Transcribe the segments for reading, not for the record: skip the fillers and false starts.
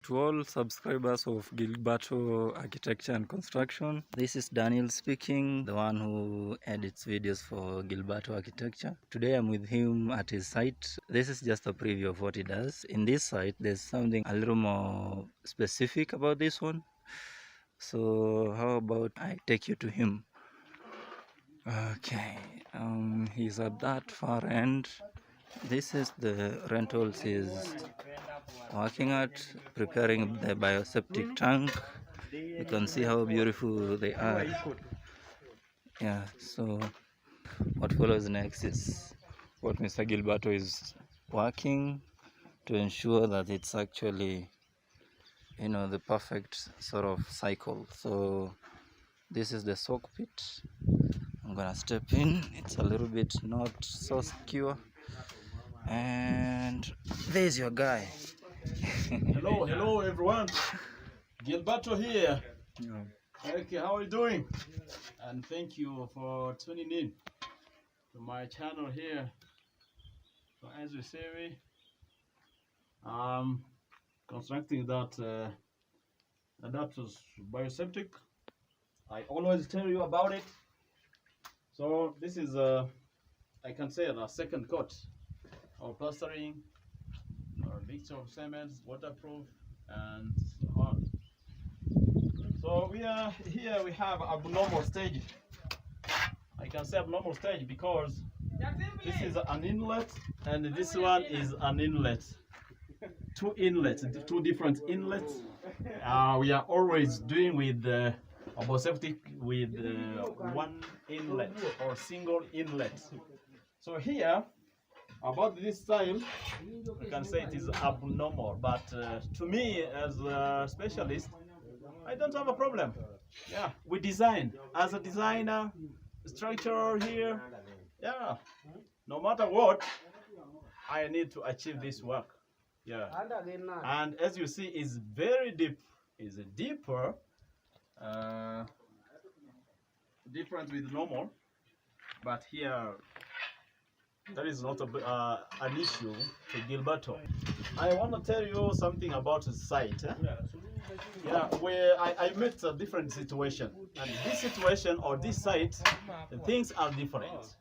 To all subscribers of Gilberto Architecture and Construction, this is Daniel speaking, the one who edits videos for Gilberto Architecture. Today I'm with him at his site. This is just a preview of what he does. In this site, there's something a little more specific about this one. So how about I take you to him? Okay, he's at that far end. This is the rentals he's working at, preparing the bioseptic tank. You can see how beautiful they are. Yeah, so what follows next is what Mr. Gilberto is working to ensure that it's actually, the perfect sort of cycle. So this is the soak pit. I'm gonna step in. It's a little bit not so secure. And there's your guy. Hello everyone. Gilberto here. Okay, how are you doing? And thank you for tuning in to my channel here. So as you see, I'm constructing that adapters bioseptic. I always tell you about it. So this is I can say the second coat of plastering, or mixture of cements, waterproof, and so on. So we are here. We have abnormal stage. I can say abnormal stage because this is an inlet and this one is an inlet. Two inlets, two different inlets. We are always doing with BioSeptic with one inlet or single inlet. So here, about this style, I can say it is abnormal, but to me as a specialist, I don't have a problem. Yeah, we design. As a designer, structure here, yeah, no matter what, I need to achieve this work. Yeah, and as you see, it's very deep. It's deeper, different with normal, but here that is not an issue to Gilberto. I want to tell you something about the site. Yeah, where I met a different situation, and this situation or this site, things are different.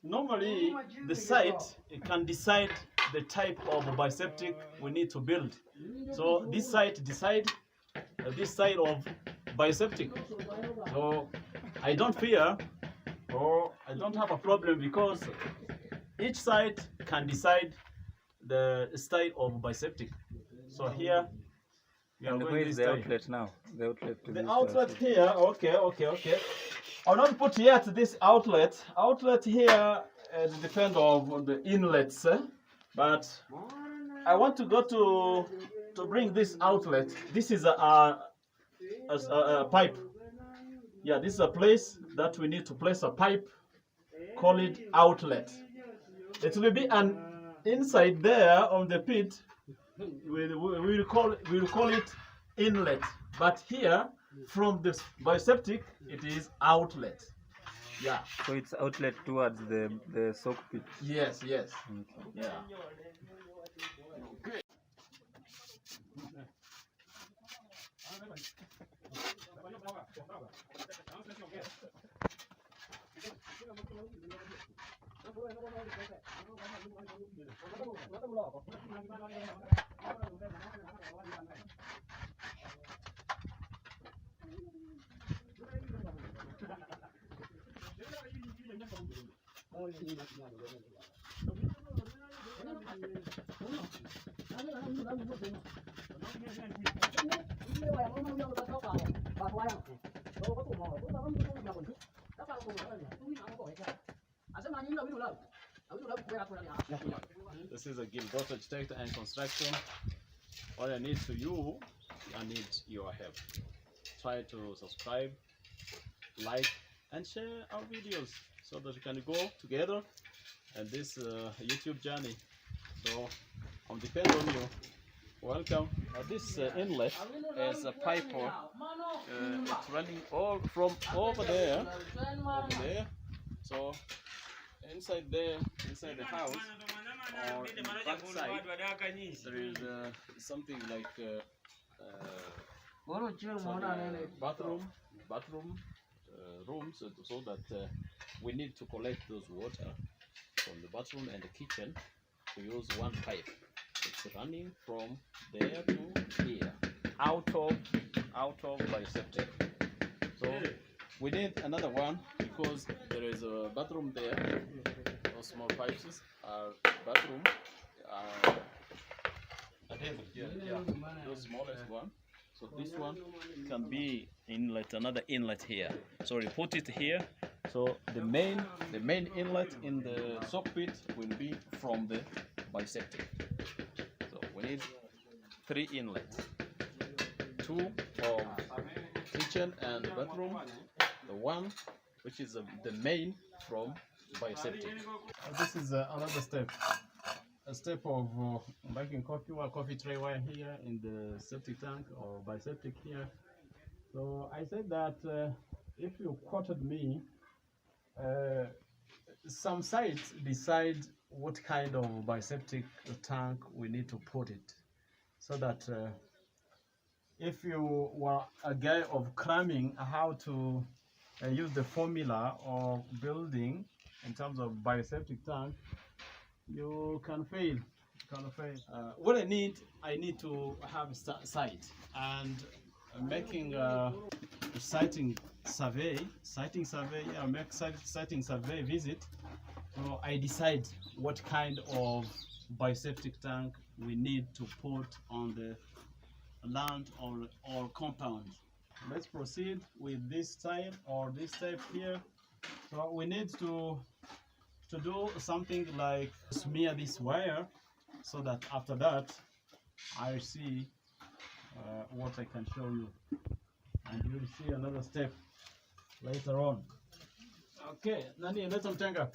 Normally, the site can decide the type of bioseptic we need to build. So this site decide this side of bioseptic. So I don't fear or I don't have a problem because each site can decide the style of bioseptic. So here we are And going where this is the style. outlet now? The outlet to The this outlet place. here, okay. I'll not put yet this outlet. Outlet here depend on the inlets, but I want to go to bring this outlet. This is a pipe. Yeah, this is a place that we need to place a pipe. Call it outlet. It will be an inside there on the pit. We'll call it inlet. But here, from this bioseptic, it is outlet. Yeah. So it's outlet towards the soak pit. Yes. Okay. Yeah. Okay. This is a Gilberto Architecture and Construction. All I need to you, I need your help. Try to subscribe, like, and share our videos so that we can go together and this YouTube journey. So I'm depending on you. Welcome. This inlet is a pipe. It's running all from over there. So inside there, inside the house, or in the back side, there is something like bathroom rooms, so that we need to collect those water from the bathroom and the kitchen to use one pipe. It's running from there to here, out of BioSeptic. So we need another one because there is a bathroom there. Those small pipes are bathroom. Those smallest one. So this one can be inlet, another inlet here. So we put it here. So the main inlet in the soak pit will be from the BioSeptic. So we need 3 inlets, 2 for kitchen and bathroom, the one which is the main from BioSeptic. This is another step. A step of making coffee or coffee tray wire here in the septic tank or BioSeptic here. So I said that if you quoted me, some sites decide what kind of BioSeptic tank we need to put it, so that if you were a guy of cramming how to use the formula of building in terms of BioSeptic tank, you can fail. What I need to have a site, and making siting survey, make siting survey visit. So I decide what kind of BioSeptic tank we need to put on the land or compound. Let's proceed with this style or this type here. So we need to do something like smear this wire, so that after that I see what I can show you, and you'll see another step later on. Okay, nani leta mtenga.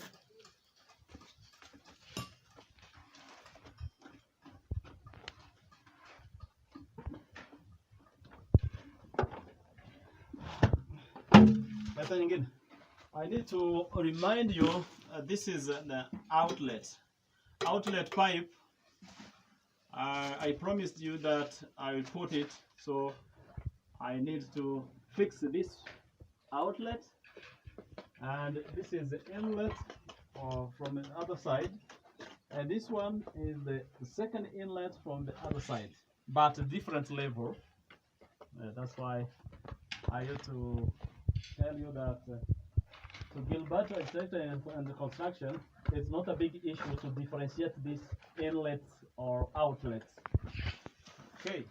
Leta nyingine. I need to remind you, this is the outlet pipe. I promised you that I will put it, so I need to fix this outlet, and this is the inlet from the other side, and this one is the second inlet from the other side, but a different level. That's why I have to tell you that to Gilberto architecture and the construction, it's not a big issue to differentiate these inlets or outlets. Okay,